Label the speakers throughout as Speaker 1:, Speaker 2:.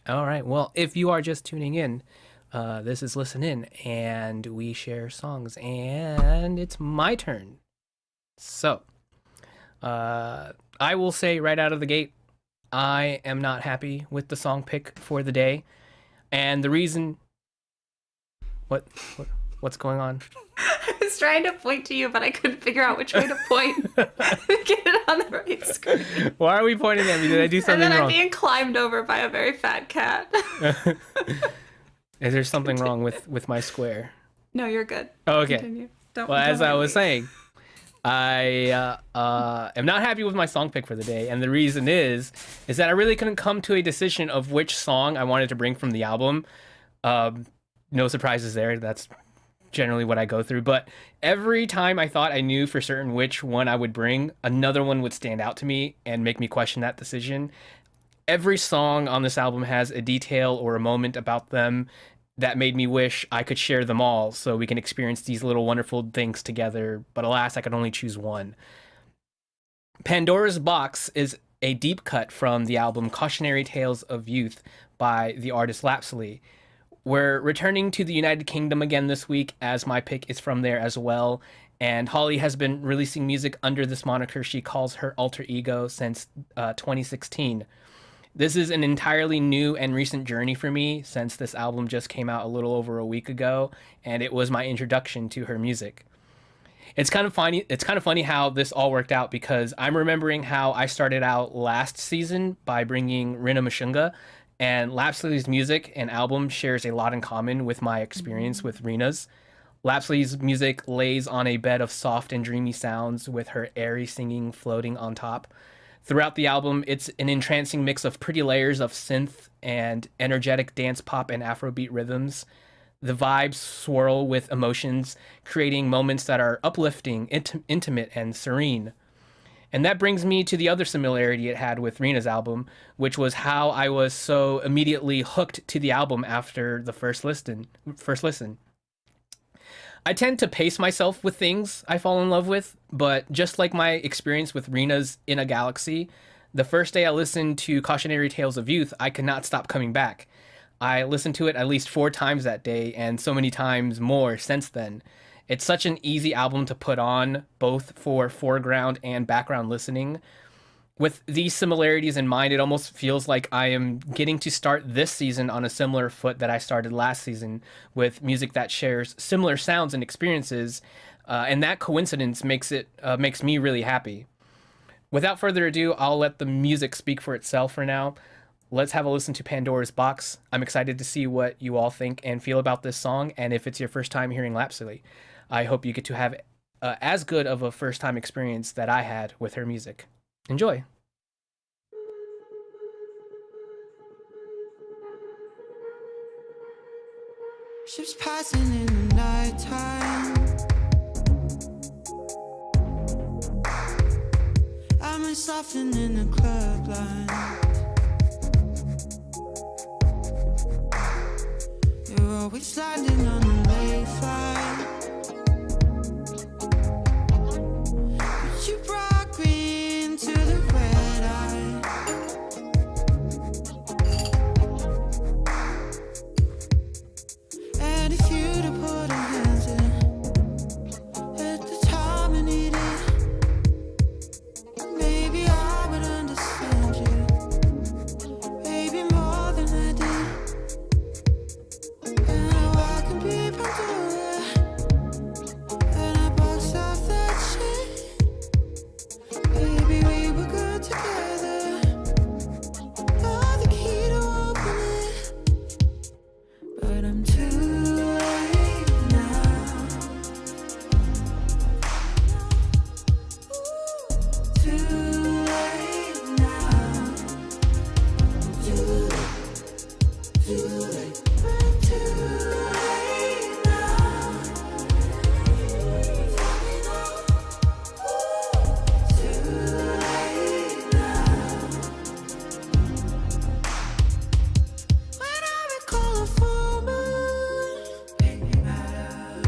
Speaker 1: All right. Well, if you are just tuning in, this is Listen In, and we share songs, and it's my turn. So, I will say right out of the gate, I am not happy with the song pick for the day, and the reason. What? what what's going on?
Speaker 2: I was trying to point to you, but I couldn't figure out which way to point to get it on the right screen.
Speaker 1: Why are we pointing at me? Did I do
Speaker 2: And
Speaker 1: something
Speaker 2: then I'm
Speaker 1: wrong?
Speaker 2: being climbed over by a very fat cat.
Speaker 1: Is there something wrong with my square?
Speaker 2: No, you're good.
Speaker 1: Oh, okay.
Speaker 2: Continue. Don't.
Speaker 1: Well, as
Speaker 2: don't
Speaker 1: I
Speaker 2: hurt
Speaker 1: was
Speaker 2: me.
Speaker 1: saying, I am not happy with my song pick for the day, and the reason is that I really couldn't come to a decision of which song I wanted to bring from the album. No surprises there. That's generally what I go through. But every time I thought I knew for certain which one I would bring, another one would stand out to me and make me question that decision. Every song on this album has a detail or a moment about them that made me wish I could share them all so we can experience these little wonderful things together. But alas, I could only choose one. Pandora's Box is a deep cut from the album Cautionary Tales of Youth by the artist Låpsley. We're returning to the United Kingdom again this week, as my pick is from there as well. And Holly has been releasing music under this moniker she calls her alter ego since 2016. This is an entirely new and recent journey for me since this album just came out a little over a week ago, and it was my introduction to her music. It's kind of funny. It's kind of funny how this all worked out because I'm remembering how I started out last season by bringing Rina Mashunga, and Lapsley's music and album shares a lot in common with my experience with Rina's. Lapsley's music lays on a bed of soft and dreamy sounds with her airy singing floating on top. Throughout the album, it's an entrancing mix of pretty layers of synth and energetic dance pop and Afrobeat rhythms. The vibes swirl with emotions, creating moments that are uplifting, intimate, and serene. And that brings me to the other similarity it had with Rina's album, which was how I was so immediately hooked to the album after the first listen. I tend to pace myself with things I fall in love with, but just like my experience with Rina's In a Galaxy, the first day I listened to Cautionary Tales of Youth, I could not stop coming back. I listened to it at least 4 times that day, and so many times more since then. It's such an easy album to put on, both for foreground and background listening. With these similarities in mind, it almost feels like I am getting to start this season on a similar foot that I started last season, with music that shares similar sounds and experiences, and that coincidence makes me really happy. Without further ado, I'll let the music speak for itself for now. Let's have a listen to Pandora's Box. I'm excited to see what you all think and feel about this song, and if it's your first time hearing Lapsley, I hope you get to have as good of a first time experience that I had with her music. Enjoy.
Speaker 3: Ships passing in the nighttime. I'm softening the club lines. You're always landing on a late flight. But you brought green to the red eye. And if you'd have put a hands in at the time I needed, maybe I would understand you, maybe more than I did. And now I can be Pandora, and I boxed off that shit. Maybe we were good together. You're the key to open it, but I'm too late now. Too late now. Too late. Too late. I'm too late now. Too late now. When I recall a full moon, make me matter.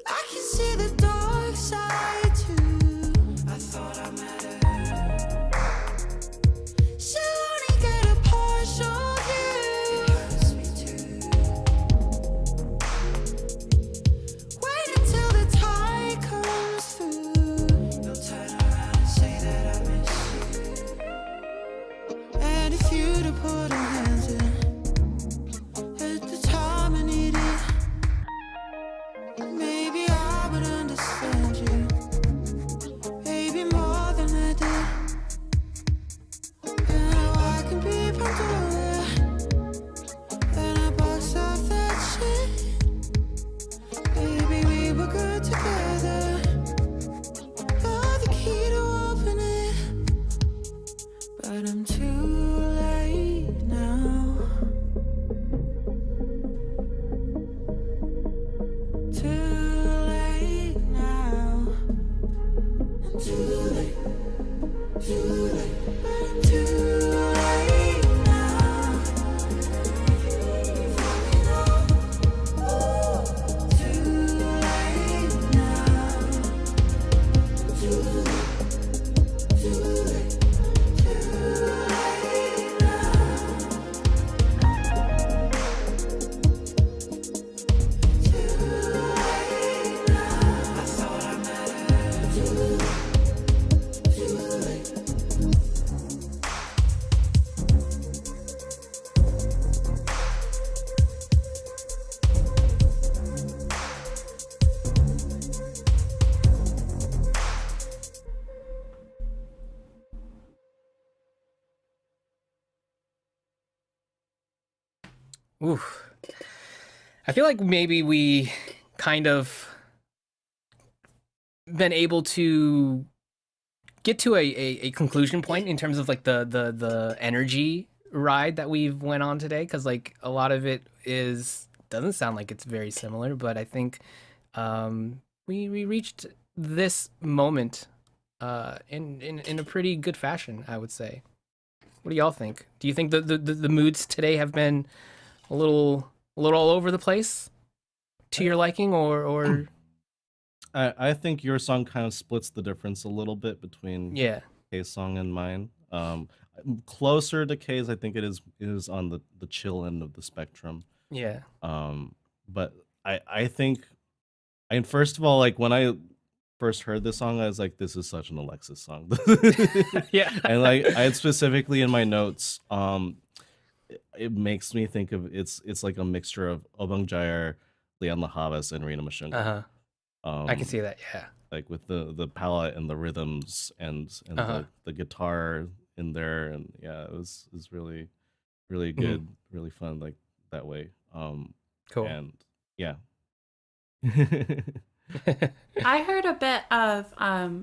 Speaker 3: I can see the dark side too. I thought I met her. She And it's you to put our hands in at the time I need it. Maybe I would understand you, maybe more than I did. And now I can be Pandora, and I box off that shit. Baby, we were good together. You're the key to open it, but I'm too late now. Too late now. I'm too late. Too late. I'm too late now. Too late now. Too late. Too late. Too late now. Too late now. I thought I met her. Too late.
Speaker 1: Oof. I feel like maybe we kind of been able to get to a conclusion point in terms of like the energy ride that we've went on today, because like a lot of it doesn't sound like it's very similar, but I think we reached this moment in a pretty good fashion, I would say. What do y'all think? Do you think the moods today have been a little all over the place to your liking, or
Speaker 4: I think your song kind of splits the difference a little bit between
Speaker 1: yeah?
Speaker 4: Kay's song and mine. Closer to Kay's, I think it is on the chill end of the spectrum.
Speaker 1: Yeah.
Speaker 4: But I think, and first of all, like when I first heard this song, I was like, this is such an Alexis song.
Speaker 1: Yeah.
Speaker 4: And like I had specifically in my notes, it makes me think of it's like a mixture of Obang Jayar, Leon Lahavas, and Rina Mashunga.
Speaker 1: Uh-huh. I can see that, yeah.
Speaker 4: Like with the palette and the rhythms and the guitar in there, and yeah, it was really good, really fun like that way.
Speaker 1: Cool.
Speaker 4: And yeah.
Speaker 2: I heard a bit of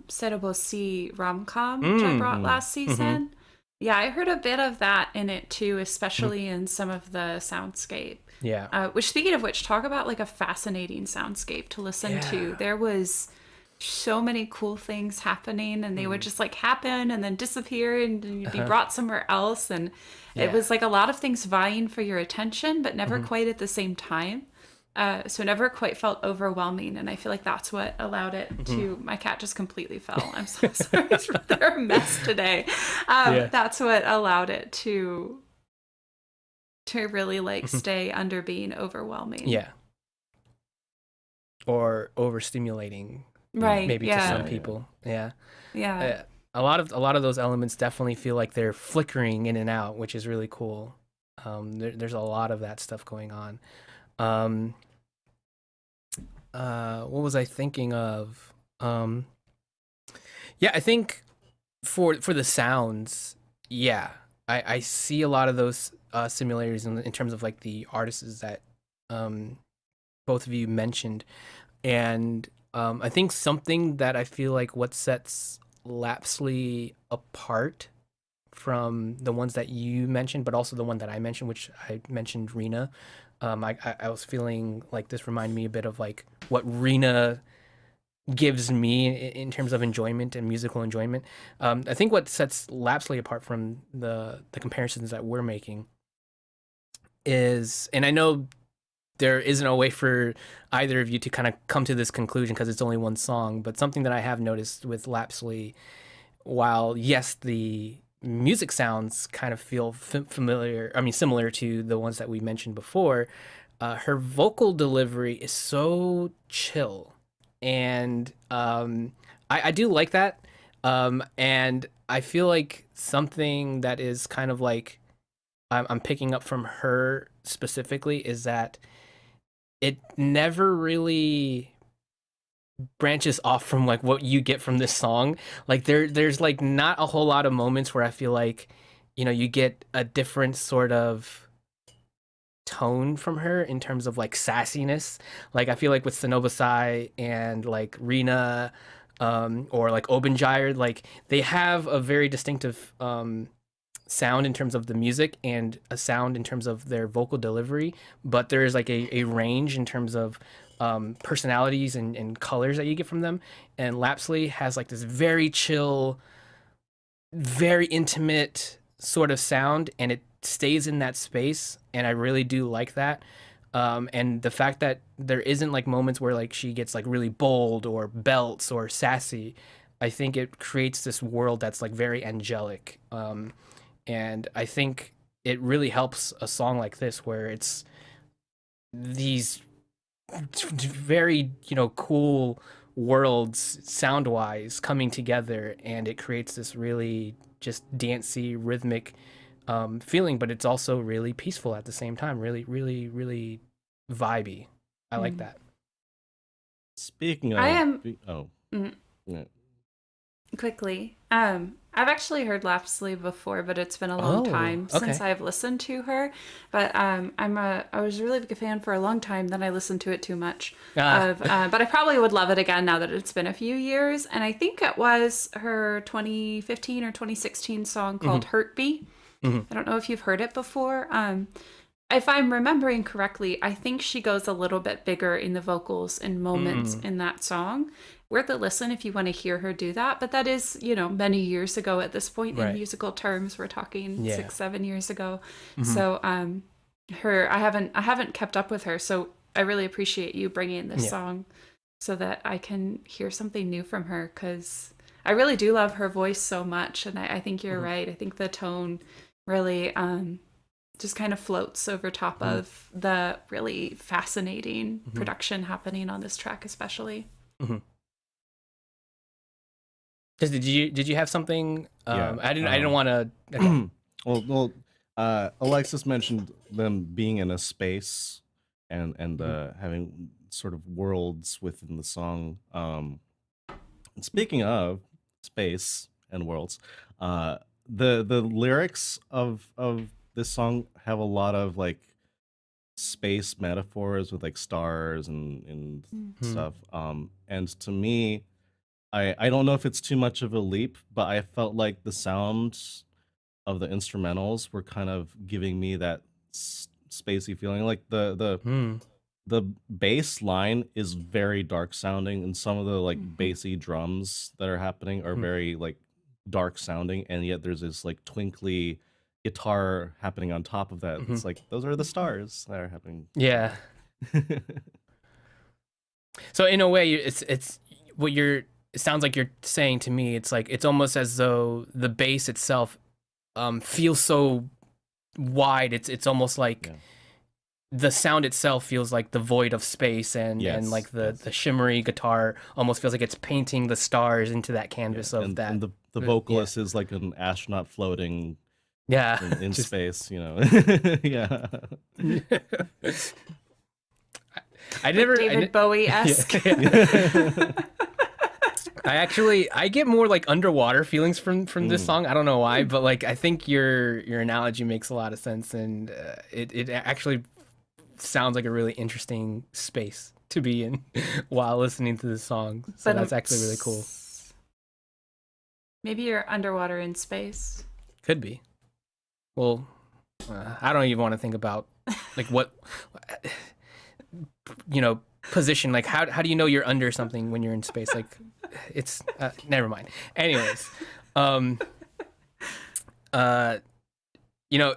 Speaker 2: Cerebral C rom-com, which I brought last season. Yeah, I heard a bit of that in it too, especially in some of the soundscape.
Speaker 1: Yeah.
Speaker 2: Which, speaking of which, talk about like a fascinating soundscape to listen to. There was so many cool things happening, and they would just like happen and then disappear, and you'd be brought somewhere else. And it was like a lot of things vying for your attention, but never quite at the same time. So it never quite felt overwhelming, and I feel like that's what allowed it to. My cat just completely fell. I'm so sorry. They're a mess today. That's what allowed it to really like stay under being overwhelming.
Speaker 1: Yeah. Or overstimulating.
Speaker 2: Right.
Speaker 1: Maybe to some people. Yeah.
Speaker 2: Yeah.
Speaker 1: A lot of those elements definitely feel like they're flickering in and out, which is really cool. There's a lot of that stuff going on. What was I thinking of? Yeah, I think for the sounds, yeah, I see a lot of those similarities in terms of like the artists that both of you mentioned, and I think something that I feel like what sets Låpsley apart from the ones that you mentioned, but also the one that I mentioned, which I mentioned Rina. I was feeling like this reminded me a bit of like what Rina gives me in terms of enjoyment and musical enjoyment. I think what sets Låpsley apart from the comparisons that we're making is, and I know there isn't a way for either of you to kind of come to this conclusion because it's only one song, but something that I have noticed with Låpsley, while yes, the music sounds kind of feel similar to the ones that we mentioned before, her vocal delivery is so chill, and I do like that, and I feel like something that is kind of like I'm picking up from her specifically is that it never really branches off from like what you get from this song. Like there's like not a whole lot of moments where I feel like, you get a different sort of tone from her in terms of like sassiness. Like I feel like with Sonobasai and like Rina, or like Obenjire, like they have a very distinctive sound in terms of the music and a sound in terms of their vocal delivery, but there's like a range in terms of personalities and colors that you get from them. And Låpsley has like this very chill, very intimate sort of sound, and it stays in that space, and I really do like that. And the fact that there isn't like moments where like she gets like really bold or belts or sassy, I think it creates this world that's like very angelic. And I think it really helps a song like this where it's these very, cool worlds sound wise coming together, and it creates this really just dancey, rhythmic feeling, but it's also really peaceful at the same time. Really, really, really vibey. I like that.
Speaker 4: Speaking of,
Speaker 2: I am-
Speaker 4: oh,
Speaker 2: Mm.
Speaker 4: yeah.
Speaker 2: Quickly. I've actually heard Låpsley before, but it's been a long
Speaker 1: Oh,
Speaker 2: time
Speaker 1: okay.
Speaker 2: since I've listened to her. But I was a really big fan for a long time. Then I listened to it too much.
Speaker 1: Ah.
Speaker 2: But I probably would love it again now that it's been a few years. And I think it was her 2015 or 2016 song called "Hurt Bee."
Speaker 1: Mhm.
Speaker 2: I don't know if you've heard it before. If I'm remembering correctly, I think she goes a little bit bigger in the vocals in moments in that song. Worth a listen if you want to hear her do that. But that is, many years ago at this point
Speaker 1: Right.
Speaker 2: in musical terms. We're talking
Speaker 1: Yeah.
Speaker 2: 6-7 years ago. So I haven't kept up with her. So I really appreciate you bringing this
Speaker 1: Yeah.
Speaker 2: song so that I can hear something new from her, because I really do love her voice so much. And I think you're right. I think the tone really just kind of floats over top of the really fascinating production happening on this track, especially.
Speaker 1: Did you have something?
Speaker 4: Yeah,
Speaker 1: I didn't want to. Okay.
Speaker 4: Well, Alexis mentioned them being in a space and having sort of worlds within the song. And speaking of space and worlds, the lyrics of this song have a lot of like space metaphors with like stars and stuff. And to me, I don't know if it's too much of a leap, but I felt like the sounds of the instrumentals were kind of giving me that spacey feeling. Like the bass line is very dark sounding, and some of the like bassy drums that are happening are very like dark sounding, and yet there's this like twinkly guitar happening on top of that. It's like those are the stars that are happening.
Speaker 1: Yeah. So in a way, it's what you're. It sounds like you're saying to me. It's like it's almost as though the bass itself feels so wide. It's almost like the sound itself feels like the void of space, and like the shimmery guitar almost feels like it's painting the stars into that canvas of that.
Speaker 4: And the vocalist is like an astronaut floating in
Speaker 1: just,
Speaker 4: space, yeah.
Speaker 1: I never
Speaker 2: David Bowie-esque.
Speaker 1: I get more like underwater feelings from this song. I don't know why, but like I think your analogy makes a lot of sense, and it actually sounds like a really interesting space to be in while listening to this song. So
Speaker 2: But,
Speaker 1: that's actually really cool.
Speaker 2: Maybe you're underwater in space.
Speaker 1: Could be. Well, I don't even want to think about like what position. Like how do you know you're under something when you're in space? Like it's never mind. Anyways,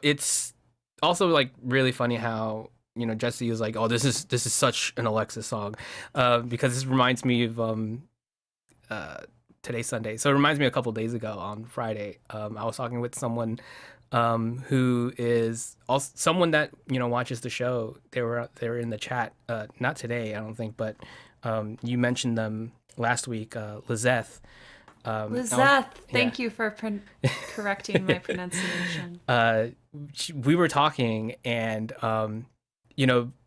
Speaker 1: it's also like really funny how Jesse was like, oh, this is such an Alexis song, because this reminds me of today's Sunday, so it reminds me a couple days ago on Friday. I was talking with someone who is also someone that watches the show. They were in the chat, not today I don't think, but you mentioned them last week, Lizeth,
Speaker 2: Lizeth, thank you for correcting my pronunciation.
Speaker 1: We were talking, and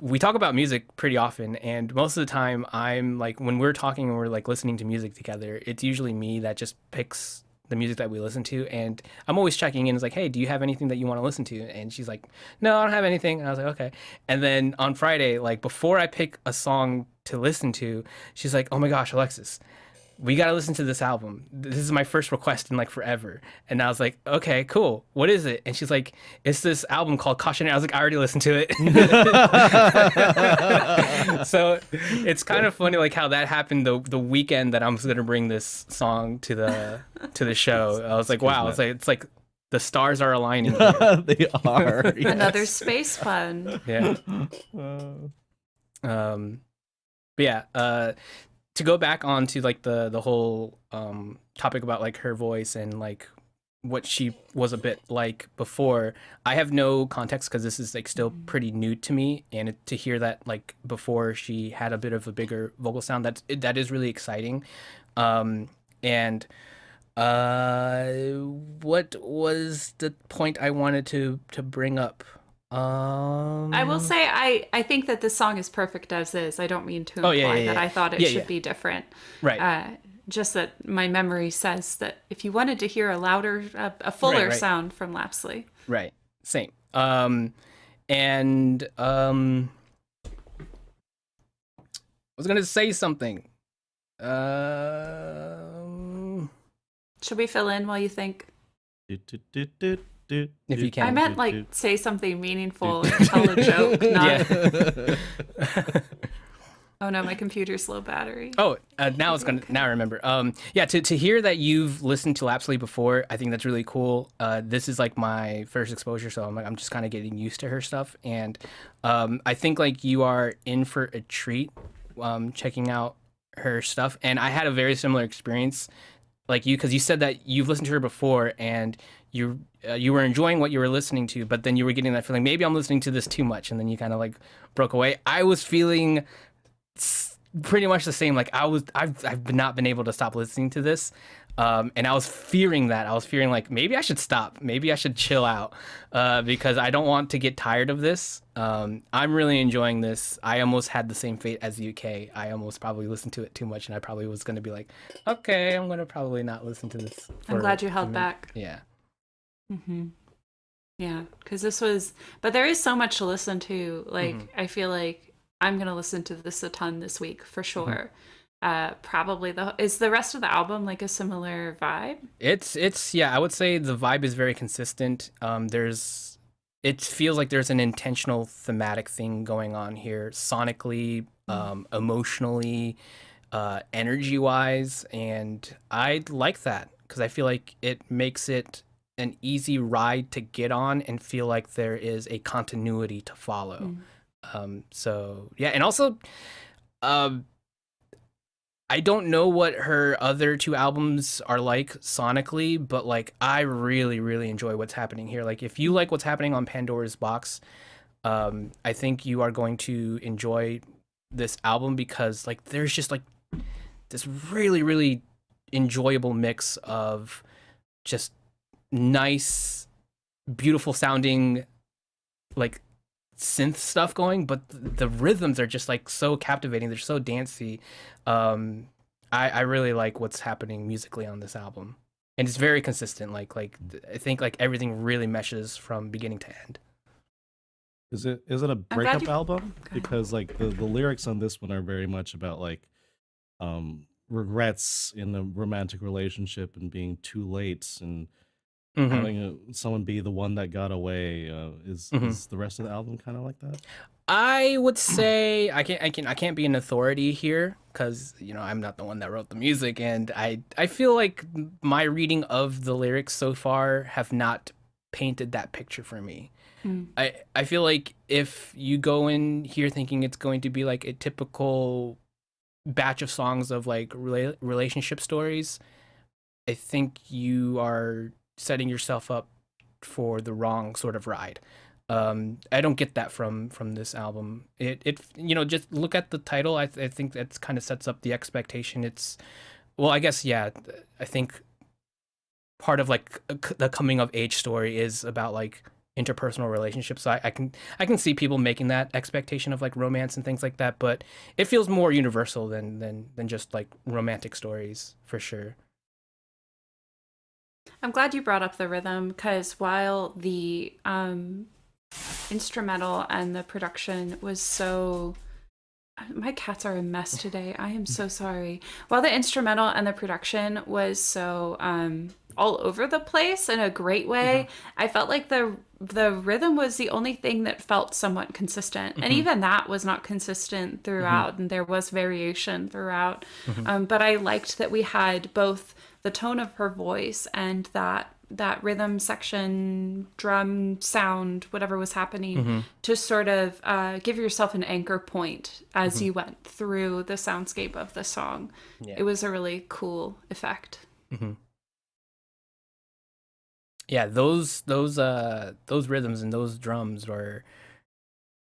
Speaker 1: we talk about music pretty often, and most of the time I'm like, when we're talking and we're like listening to music together, it's usually me that just picks the music that we listen to, and I'm always checking in. It's like, hey, do you have anything that you want to listen to? And she's like, no, I don't have anything. And I was like, okay. And then on Friday, like before I pick a song to listen to, she's like, oh my gosh, Alexis, we got to listen to this album. This is my first request in like forever. And I was like, okay, cool. What is it? And she's like, it's this album called Cautionary. I was like, I already listened to it. So it's kind of funny like how that happened the weekend that I'm going to bring this song to the show. I was like, wow. It's like the stars are aligning here.
Speaker 4: They are. Yes.
Speaker 2: Another space fun.
Speaker 1: Yeah. But yeah, to go back onto like the whole topic about like her voice and like what she was a bit like before, I have no context because this is like still pretty new to me, and to hear that like before she had a bit of a bigger vocal sound, that is really exciting. And what was the point I wanted to bring up?
Speaker 2: I will say I think that this song is perfect as is. I don't mean to imply that I thought it should be different.
Speaker 1: Right.
Speaker 2: Just that my memory says that if you wanted to hear a louder, a fuller sound from Låpsley.
Speaker 1: Right. Same. And I was gonna say something.
Speaker 2: Should we fill in while you think?
Speaker 1: If you can.
Speaker 2: I meant like say something meaningful and tell a joke, not. Oh no, my computer's low battery.
Speaker 1: Oh, now I remember. Yeah, to hear that you've listened to Låpsley before, I think that's really cool. This is like my first exposure, so I'm just kind of getting used to her stuff, and I think like you are in for a treat, checking out her stuff. And I had a very similar experience, like you, because you said that you've listened to her before and you were enjoying what you were listening to, but then you were getting that feeling, maybe I'm listening to this too much, and then you kind of like broke away. I was feeling pretty much the same. Like I've not been able to stop listening to this, and I was fearing that. I was fearing like maybe I should stop, maybe I should chill out, because I don't want to get tired of this. I'm really enjoying this. I almost had the same fate as UK. I almost probably listened to it too much, and I probably was going to be like, okay, I'm going to probably not listen to this.
Speaker 2: I'm glad you held back.
Speaker 1: Yeah.
Speaker 2: Mm-hmm. Yeah, because this was, but there is so much to listen to. Like, I feel like I'm gonna listen to this a ton this week for sure. Probably is the rest of the album like a similar vibe?
Speaker 1: It's yeah, I would say the vibe is very consistent. It feels like there's an intentional thematic thing going on here, sonically, emotionally, energy wise, and I like that because I feel like it makes it an easy ride to get on and feel like there is a continuity to follow. So yeah, and also I don't know what her other two albums are like sonically, but like I really, really enjoy what's happening here. Like if you like what's happening on Pandora's Box, I think you are going to enjoy this album because like there's just like this really, really enjoyable mix of just nice, beautiful sounding like synth stuff going, but the rhythms are just like so captivating. They're so dancey. I really like what's happening musically on this album, and it's very consistent. Like I think like everything really meshes from beginning to end.
Speaker 4: Is it a breakup album? Because like the lyrics on this one are very much about like regrets in a romantic relationship and being too late and having someone be the one that got away. Is the rest of the album kind of like that?
Speaker 1: I would say I can't be an authority here because I'm not the one that wrote the music, and I feel like my reading of the lyrics so far have not painted that picture for me. I feel like if you go in here thinking it's going to be like a typical batch of songs of like relationship stories, I think you are setting yourself up for the wrong sort of ride. I don't get that from this album. It just look at the title. I think that kind of sets up the expectation. It's well, I guess yeah. I think part of like the coming of age story is about like interpersonal relationships. So I can see people making that expectation of like romance and things like that, but it feels more universal than just like romantic stories for sure.
Speaker 2: I'm glad you brought up the rhythm because while the instrumental and the production was so, my cats are a mess today. I am so sorry. While the instrumental and the production was so all over the place in a great way, I felt like the rhythm was the only thing that felt somewhat consistent. And even that was not consistent throughout, and there was variation throughout. But I liked that we had both the tone of her voice and that rhythm section, drum sound, whatever was happening, to sort of give yourself an anchor point as you went through the soundscape of the song.
Speaker 1: Yeah.
Speaker 2: It was a really cool effect.
Speaker 1: Yeah, those rhythms and those drums were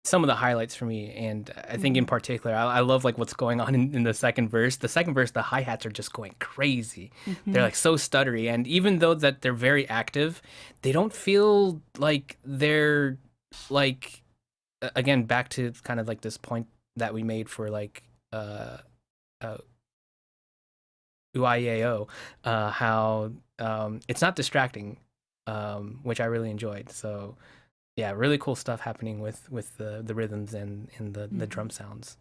Speaker 1: some of the highlights for me. And I think in particular, I love like what's going on in the second verse. The second verse, the hi-hats are just going crazy. They're like so stuttery. And even though that they're very active, they don't feel like they're like, again, back to kind of like this point that we made for like UIAO, how it's not distracting, which I really enjoyed. So yeah, really cool stuff happening with the rhythms and the drum sounds.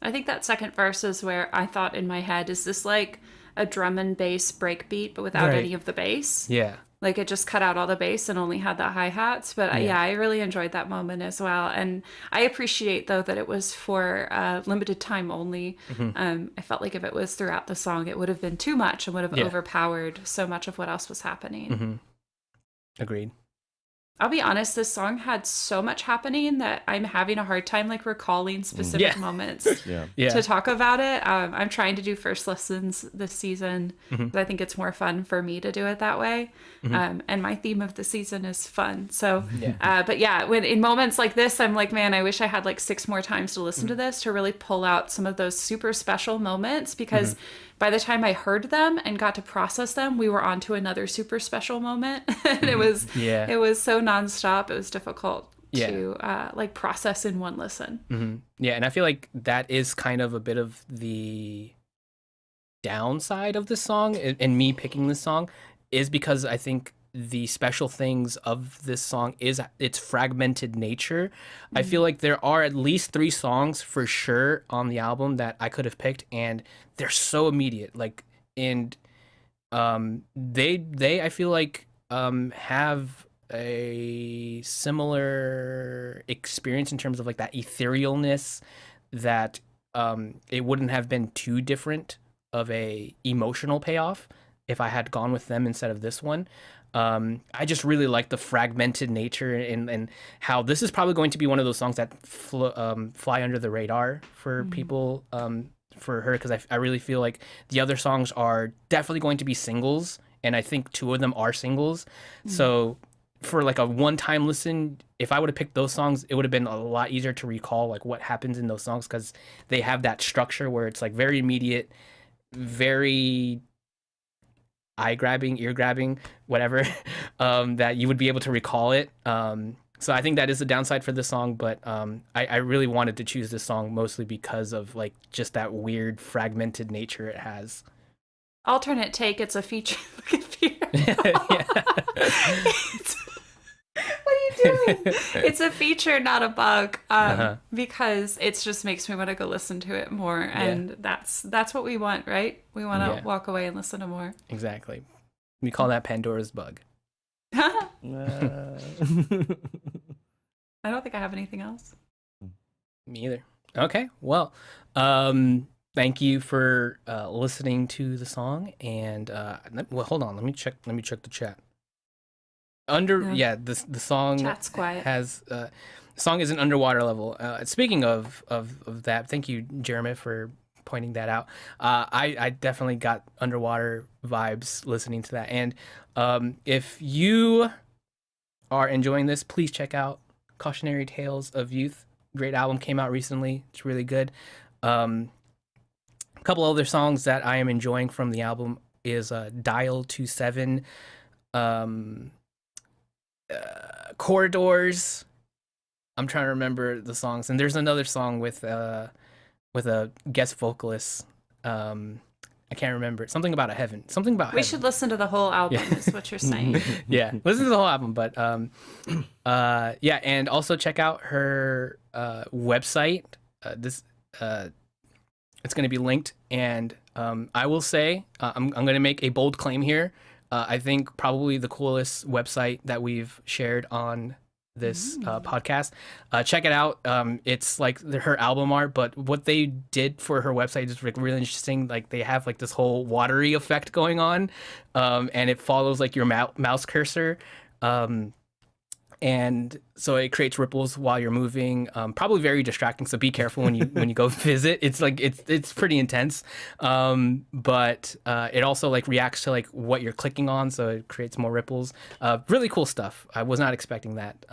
Speaker 2: I think that second verse is where I thought in my head, is this like a drum and bass breakbeat, but without
Speaker 1: Right.
Speaker 2: any of the bass?
Speaker 1: Yeah.
Speaker 2: Like it just cut out all the bass and only had the hi-hats. But
Speaker 1: Yeah.
Speaker 2: I really enjoyed that moment as well. And I appreciate, though, that it was for limited time only. I felt like if it was throughout the song, it would have been too much and would have
Speaker 1: Yeah.
Speaker 2: overpowered so much of what else was happening.
Speaker 1: Agreed.
Speaker 2: I'll be honest, this song had so much happening that I'm having a hard time like recalling specific
Speaker 1: Yeah.
Speaker 2: moments
Speaker 1: Yeah.
Speaker 2: to talk about it. I'm trying to do first listens this season, but I think it's more fun for me to do it that way. And my theme of the season is fun. So, but yeah, when in moments like this, I'm like, man, I wish I had like 6 more times to listen to this to really pull out some of those super special moments, because by the time I heard them and got to process them, we were on to another super special moment. And it was so nonstop. It was difficult to like process in one listen.
Speaker 1: Yeah, and I feel like that is kind of a bit of the downside of this song, and me picking this song, is because I think the special things of this song is its fragmented nature. I feel like there are at least 3 songs for sure on the album that I could have picked, and they're so immediate. Like, and they I feel like have a similar experience in terms of like that etherealness, that it wouldn't have been too different of a emotional payoff if I had gone with them instead of this one. I just really like the fragmented nature, and how this is probably going to be one of those songs that fly under the radar for people, for her, because I really feel like the other songs are definitely going to be singles, and I think 2 of them are singles. So for like a one-time listen, if I would have picked those songs, it would have been a lot easier to recall like what happens in those songs, because they have that structure where it's like very immediate, very eye-grabbing, ear-grabbing, whatever, that you would be able to recall it. So I think that is the downside for this song, but I really wanted to choose this song mostly because of like just that weird fragmented nature it has.
Speaker 2: Alternate take, it's a feature. Look at Peter. What are you doing? It's a feature, not a bug, because it just makes me want to go listen to it more, and that's what we want, right? We want to walk away and listen to more.
Speaker 1: Exactly. We call that Pandora's bug.
Speaker 2: I don't think I have anything else.
Speaker 1: Me either. Okay. Well, thank you for listening to the song, and well, hold on. Let me check the chat. The song
Speaker 2: Chat's quiet.
Speaker 1: has the song is an underwater level. Speaking of that, thank you, Jeremy, for pointing that out. I definitely got underwater vibes listening to that. And if you are enjoying this, please check out Cautionary Tales of Youth. Great album, came out recently. It's really good. A couple other songs that I am enjoying from the album is Dial 27, Corridors. I'm trying to remember the songs, and there's another song with a guest vocalist. I can't remember. Something about a heaven. Something about
Speaker 2: We
Speaker 1: heaven.
Speaker 2: should listen to the whole album, is what you're saying.
Speaker 1: Yeah, listen to the whole album. But yeah, and also check out her website. It's going to be linked, and I will say I'm going to make a bold claim here. I think probably the coolest website that we've shared on this podcast. Check it out. It's like her album art, but what they did for her website is like really interesting. Like they have like this whole watery effect going on, and it follows like your mouse cursor. And so it creates ripples while you're moving. Probably very distracting. So be careful when you go visit. It's like it's pretty intense. But it also like reacts to like what you're clicking on, so it creates more ripples. Really cool stuff. I was not expecting that.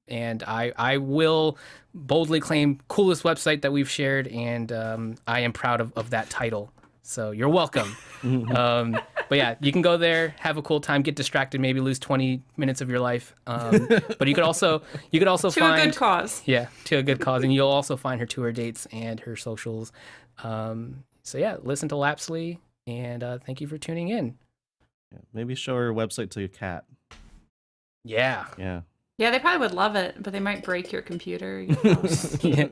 Speaker 1: And I will boldly claim coolest website that we've shared, and I am proud of that title. So you're welcome. But yeah, you can go there, have a cool time, get distracted, maybe lose 20 minutes of your life. But you could also
Speaker 2: To
Speaker 1: find
Speaker 2: a good cause.
Speaker 1: Yeah, to a good cause, and you'll also find her tour dates and her socials. So yeah, listen to Låpsley, and thank you for tuning in.
Speaker 4: Yeah, maybe show her website to your cat.
Speaker 1: Yeah.
Speaker 4: Yeah.
Speaker 2: Yeah, they probably would love it, but they might break your computer. You know.
Speaker 1: Yeah.